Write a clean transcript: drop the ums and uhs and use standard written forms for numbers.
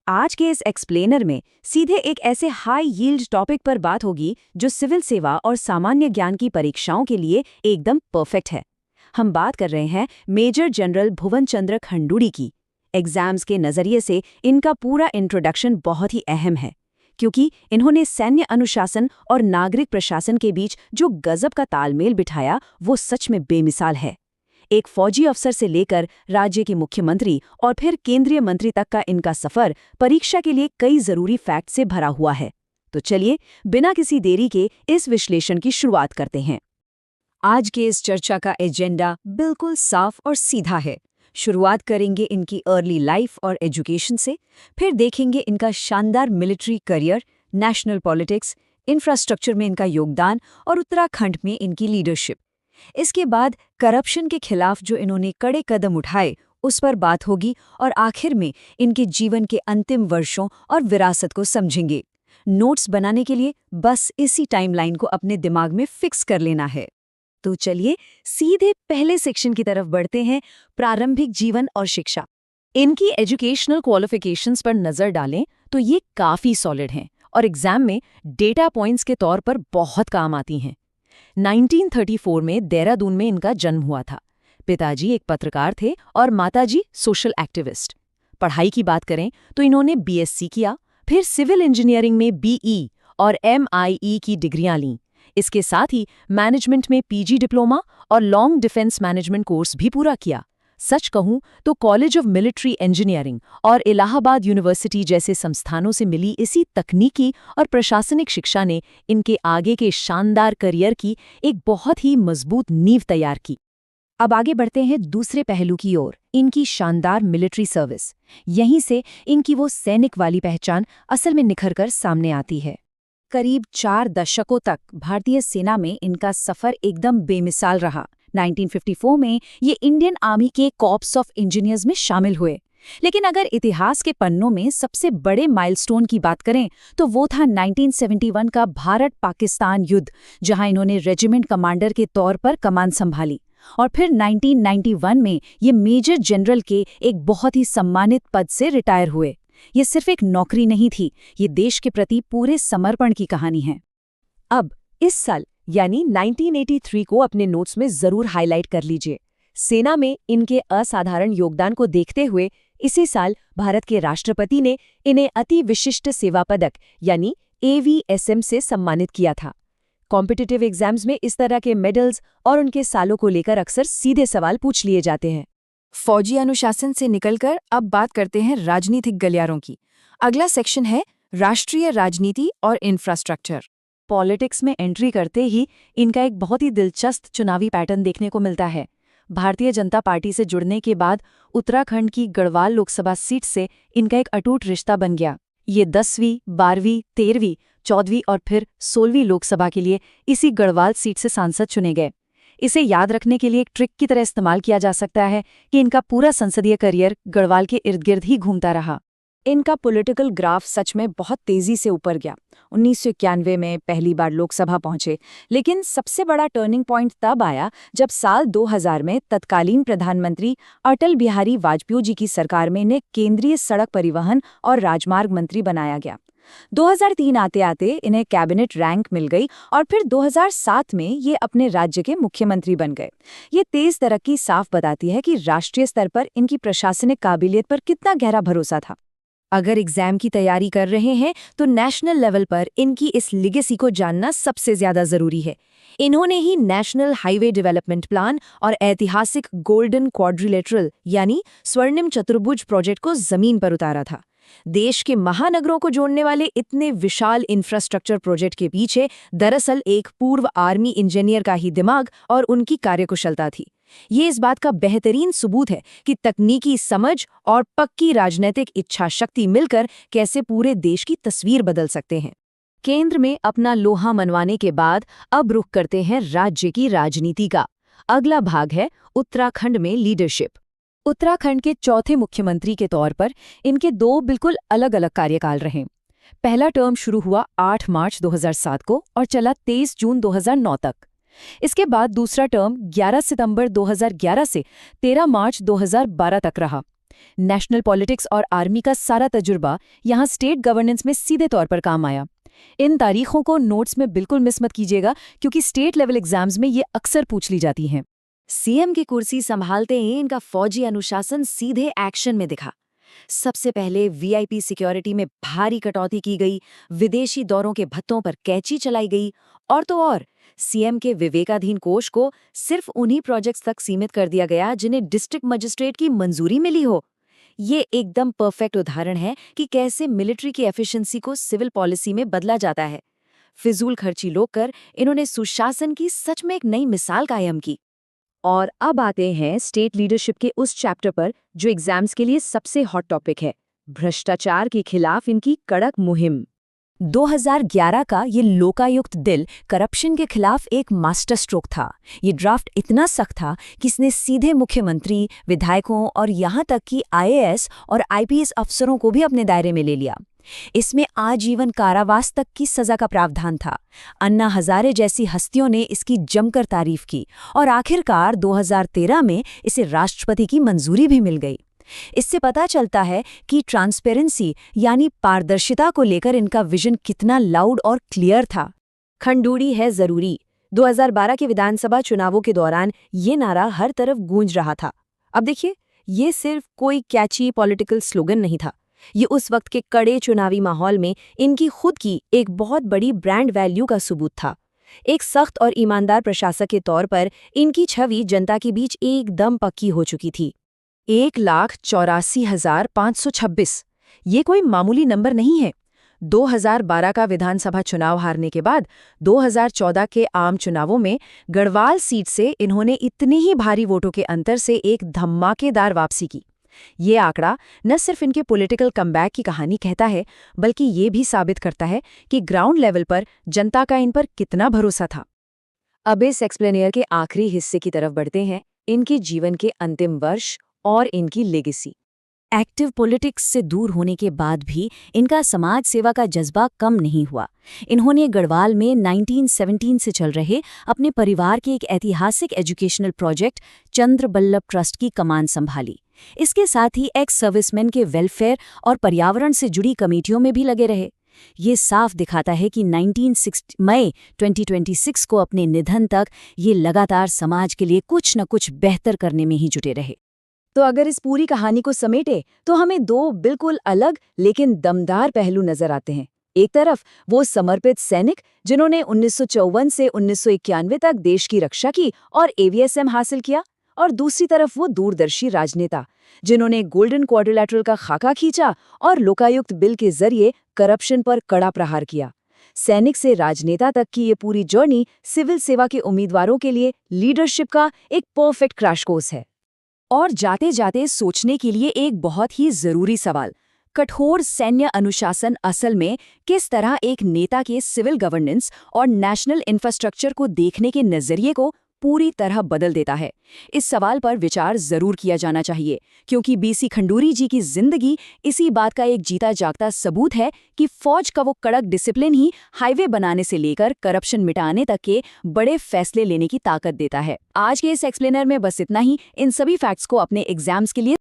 आज के इस एक्सप्लेनर में सीधे एक ऐसे हाई यील्ड टॉपिक पर बात होगी जो सिविल सेवा और सामान्य ज्ञान की परीक्षाओं के लिए एकदम परफेक्ट है। हम बात कर रहे हैं मेजर जनरल भुवन चंद्र खंडूड़ी की। एग्जाम्स के नज़रिए से इनका पूरा इंट्रोडक्शन बहुत ही अहम है, क्योंकि इन्होंने सैन्य अनुशासन और नागरिक प्रशासन के बीच जो गजब का तालमेल बिठाया वो सच में बेमिसाल है। एक फौजी अफसर से लेकर राज्य के मुख्यमंत्री और फिर केंद्रीय मंत्री तक का इनका सफर परीक्षा के लिए कई जरूरी फैक्ट से भरा हुआ है। तो चलिए बिना किसी देरी के इस विश्लेषण की शुरुआत करते हैं। आज के इस चर्चा का एजेंडा बिल्कुल साफ और सीधा है। शुरुआत करेंगे इनकी अर्ली लाइफ और एजुकेशन से, फिर देखेंगे इनका शानदार military career, national politics, infrastructure में इनका योगदान और उत्तराखंड में इनकी लीडरशिप। इसके बाद करप्शन के खिलाफ जो इन्होंने कड़े कदम उठाए उस पर बात होगी और आखिर में इनके जीवन के अंतिम वर्षों और विरासत को समझेंगे। नोट्स बनाने के लिए बस इसी टाइमलाइन को अपने दिमाग में फिक्स कर लेना है। तो चलिए सीधे पहले सेक्शन की तरफ बढ़ते हैं, प्रारंभिक जीवन और शिक्षा। इनकी एजुकेशनल क्वालिफिकेशंस पर नजर डालें तो ये काफी सॉलिड हैं और एग्जाम में डेटा पॉइंट्स के तौर पर बहुत काम आती हैं। 1934 में देहरादून में इनका जन्म हुआ था। पिताजी एक पत्रकार थे और माताजी सोशल एक्टिविस्ट। पढ़ाई की बात करें तो इन्होंने बीएससी किया, फिर सिविल इंजीनियरिंग में बीई और एमआईई की डिग्रियां लीं। इसके साथ ही मैनेजमेंट में पीजी डिप्लोमा और लॉन्ग डिफेंस मैनेजमेंट कोर्स भी पूरा किया। सच कहूं तो कॉलेज ऑफ मिलिट्री इंजीनियरिंग और इलाहाबाद यूनिवर्सिटी जैसे संस्थानों से मिली इसी तकनीकी और प्रशासनिक शिक्षा ने इनके आगे के शानदार करियर की एक बहुत ही मजबूत नींव तैयार की। अब आगे बढ़ते हैं दूसरे पहलू की ओर, इनकी शानदार मिलिट्री सर्विस। यहीं से इनकी वो सैनिक वाली पहचान असल में निखर कर सामने आती है। करीब 4 दशकों तक भारतीय सेना में इनका सफर एकदम बेमिसाल रहा। 1954 में ये इंडियन आर्मी के कॉर्प्स ऑफ इंजीनियर्स में शामिल हुए। लेकिन अगर इतिहास के पन्नों में सबसे बड़े माइलस्टोन की बात करें तो वो था 1971 का भारत-पाकिस्तान युद्ध, जहां इन्होंने रेजिमेंट कमांडर के तौर पर कमान संभाली। और फिर 1991 में ये मेजर जनरल के एक बहुत ही सम्मानित पद से रिटायर हुए। ये सिर्फ एक नौकरी नहीं थी, ये देश के प्रति पूरे समर्पण की कहानी है। अब इस साल यानी 1983 को अपने नोट्स में जरूर हाईलाइट कर लीजिए। सेना में इनके असाधारण योगदान को देखते हुए इसी साल भारत के राष्ट्रपति ने इन्हें अति विशिष्ट सेवा पदक यानी AVSM से सम्मानित किया था। कॉम्पिटिटिव एग्जाम्स में इस तरह के मेडल्स और उनके सालों को लेकर अक्सर सीधे सवाल पूछ लिए जाते हैं। फौजी अनुशासन से निकलकर अब बात करते हैं राजनीतिक गलियारों की। अगला सेक्शन है राष्ट्रीय राजनीति और इंफ्रास्ट्रक्चर। पॉलिटिक्स में एंट्री करते ही इनका एक बहुत ही दिलचस्प चुनावी पैटर्न देखने को मिलता है। भारतीय जनता पार्टी से जुड़ने के बाद उत्तराखंड की गढ़वाल लोकसभा सीट से इनका एक अटूट रिश्ता बन गया। ये 10वीं, 12वीं, 13वीं, 14वीं और फिर 16वीं लोकसभा के लिए इसी गढ़वाल सीट से सांसद चुने गए। इसे याद रखने के लिए एक ट्रिक की तरह इस्तेमाल किया जा सकता है कि इनका पूरा संसदीय करियर गढ़वाल के इर्द गिर्द ही घूमता रहा। इनका पॉलिटिकल ग्राफ सच में बहुत तेजी से ऊपर गया। 1991 में पहली बार लोकसभा पहुंचे, लेकिन सबसे बड़ा टर्निंग पॉइंट तब आया जब साल 2000 में तत्कालीन प्रधानमंत्री अटल बिहारी वाजपेयी जी की सरकार में इन्हें केंद्रीय सड़क परिवहन और राजमार्ग मंत्री बनाया गया। 2003 आते आते इन्हें कैबिनेट रैंक मिल गई और फिर 2007 में ये अपने राज्य के मुख्यमंत्री बन गए। ये तेज तरक्की साफ बताती है कि राष्ट्रीय स्तर पर इनकी प्रशासनिक काबिलियत पर कितना गहरा भरोसा था। अगर एग्जाम की तैयारी कर रहे हैं तो नेशनल लेवल पर इनकी इस लिगेसी को जानना सबसे ज्यादा जरूरी है। इन्होंने ही नेशनल हाईवे डेवलपमेंट प्लान और ऐतिहासिक गोल्डन क्वाड्रिलेटरल यानी स्वर्णिम चतुर्भुज प्रोजेक्ट को जमीन पर उतारा था। देश के महानगरों को जोड़ने वाले इतने विशाल इंफ्रास्ट्रक्चर प्रोजेक्ट के पीछे दरअसल एक पूर्व आर्मी इंजीनियर का ही दिमाग और उनकी कार्यकुशलता थी। ये इस बात का बेहतरीन सबूत है कि तकनीकी समझ और पक्की राजनीतिक इच्छा शक्ति मिलकर कैसे पूरे देश की तस्वीर बदल सकते हैं। केंद्र में अपना लोहा मनवाने के बाद अब रुख करते हैं राज्य की राजनीति का। अगला भाग है उत्तराखंड में लीडरशिप। उत्तराखंड के चौथे मुख्यमंत्री के तौर पर इनके 2 बिल्कुल अलग अलग कार्यकाल रहे। पहला टर्म शुरू हुआ 8 मार्च 2007 को और चला 23 जून 2009 तक। इसके बाद दूसरा टर्म 11 सितंबर 2011 से 13 मार्च 2012 तक रहा। नेशनल पॉलिटिक्स और आर्मी का सारा तजुर्बा यहाँ स्टेट गवर्नेंस में सीधे तौर पर काम आया। इन तारीखों को नोट्स में बिल्कुल मिस मत कीजिएगा, क्योंकि स्टेट लेवल एग्जाम्स में ये अक्सर पूछ ली जाती हैं। सीएम की कुर्सी संभालते ही इनका फौजी अनुशासन सीधे एक्शन में दिखा। सबसे पहले वीआईपी सिक्योरिटी में भारी कटौती की गई, विदेशी दौरों के भत्तों पर कैंची चलाई गई, और तो और सीएम के विवेकाधीन कोष को सिर्फ उन्हीं प्रोजेक्ट्स तक सीमित कर दिया गया जिन्हें डिस्ट्रिक्ट मजिस्ट्रेट की मंजूरी मिली हो। ये एकदम परफेक्ट उदाहरण है कि कैसे मिलिट्री की एफिशिएंसी को सिविल पॉलिसी में बदला जाता है। फिजूल खर्ची रोककर इन्होंने सुशासन की सच में एक नई मिसाल कायम की। और अब आते हैं स्टेट लीडरशिप के उस चैप्टर पर जो एग्जाम्स के लिए सबसे हॉट टॉपिक है, भ्रष्टाचार के खिलाफ इनकी कड़क मुहिम। 2011 का ये लोकायुक्त बिल करप्शन के खिलाफ एक मास्टर स्ट्रोक था। ये ड्राफ्ट इतना सख्त था कि इसने सीधे मुख्यमंत्री, विधायकों और यहाँ तक कि आईएएस और आईपीएस अफसरों को भी अपने दायरे में ले लिया। इसमें आजीवन कारावास तक की सजा का प्रावधान था। अन्ना हजारे जैसी हस्तियों ने इसकी जमकर तारीफ की और आखिरकार 2013 में इसे राष्ट्रपति की मंजूरी भी मिल गई। इससे पता चलता है कि ट्रांसपेरेंसी यानी पारदर्शिता को लेकर इनका विजन कितना लाउड और क्लियर था। खंडूड़ी है जरूरी। 2012 के विधानसभा चुनावों के दौरान ये नारा हर तरफ गूंज रहा था। अब देखिए, ये सिर्फ कोई कैची पॉलिटिकल स्लोगन नहीं था। ये उस वक्त के कड़े चुनावी माहौल में इनकी खुद की एक बहुत बड़ी ब्रांड वैल्यू का सबूत था। एक सख्त और ईमानदार प्रशासक के तौर पर इनकी छवि जनता के बीच एकदम पक्की हो चुकी थी। 1,84,526 ये कोई मामूली नंबर नहीं है। 2012 का विधानसभा चुनाव हारने के बाद 2014 के आम चुनावों में गढ़वाल सीट से इन्होंने इतने ही भारी वोटों के अंतर से एक धमाकेदार वापसी की। ये आंकड़ा न सिर्फ इनके पॉलिटिकल कमबैक की कहानी कहता है, बल्कि ये भी साबित करता है कि ग्राउंड लेवल पर जनता का इन पर कितना भरोसा था। अब इस एक्सप्लेनियर के आखिरी हिस्से की तरफ बढ़ते हैं, इनके जीवन के अंतिम वर्ष और इनकी लेगेसी। एक्टिव पॉलिटिक्स से दूर होने के बाद भी इनका समाज सेवा का जज्बा कम नहीं हुआ। इन्होंने गढ़वाल में 1917 से चल रहे अपने परिवार के एक ऐतिहासिक एजुकेशनल प्रोजेक्ट चंद्र बल्लभ ट्रस्ट की कमान संभाली। इसके साथ ही एक्स सर्विसमैन के वेलफेयर और पर्यावरण से जुड़ी कमेटियों में भी लगे रहे। ये साफ दिखाता है कि 1960 मई 2026 को अपने निधन तक ये लगातार समाज के लिए कुछ न कुछ बेहतर करने में ही जुटे रहे। तो अगर इस पूरी कहानी को समेटे तो हमें दो बिल्कुल अलग लेकिन दमदार पहलू नजर आते हैं। एक तरफ वो समर्पित सैनिक जिन्होंने 1954 से 1991 तक देश की रक्षा की और एवीएसएम हासिल किया, और दूसरी तरफ वो दूरदर्शी राजनेता जिन्होंने गोल्डन क्वाड्रिलैटरल का खाका खींचा और लोकायुक्त बिल के जरिए करप्शन पर कड़ा प्रहार किया। सैनिक से राजनेता तक की ये पूरी जर्नी सिविल सेवा के उम्मीदवारों के लिए लीडरशिप का एक परफेक्ट क्रैश कोर्स है। और जाते जाते सोचने के लिए एक बहुत ही जरूरी सवाल, कठोर सैन्य अनुशासन असल में किस तरह एक नेता के सिविल गवर्नेंस और नेशनल इंफ्रास्ट्रक्चर को देखने के नजरिए को पूरी तरह बदल देता है। इस सवाल पर विचार जरूर किया जाना चाहिए, क्योंकि बीसी खंडूरी जी की जिंदगी इसी बात का एक जीता जागता सबूत है कि फौज का वो कड़क डिसिप्लिन ही हाईवे बनाने से लेकर करप्शन मिटाने तक के बड़े फैसले लेने की ताकत देता है। आज के इस एक्सप्लेनर में बस इतना ही। इन सभी फैक्ट्स को अपने एग्जाम्स के लिए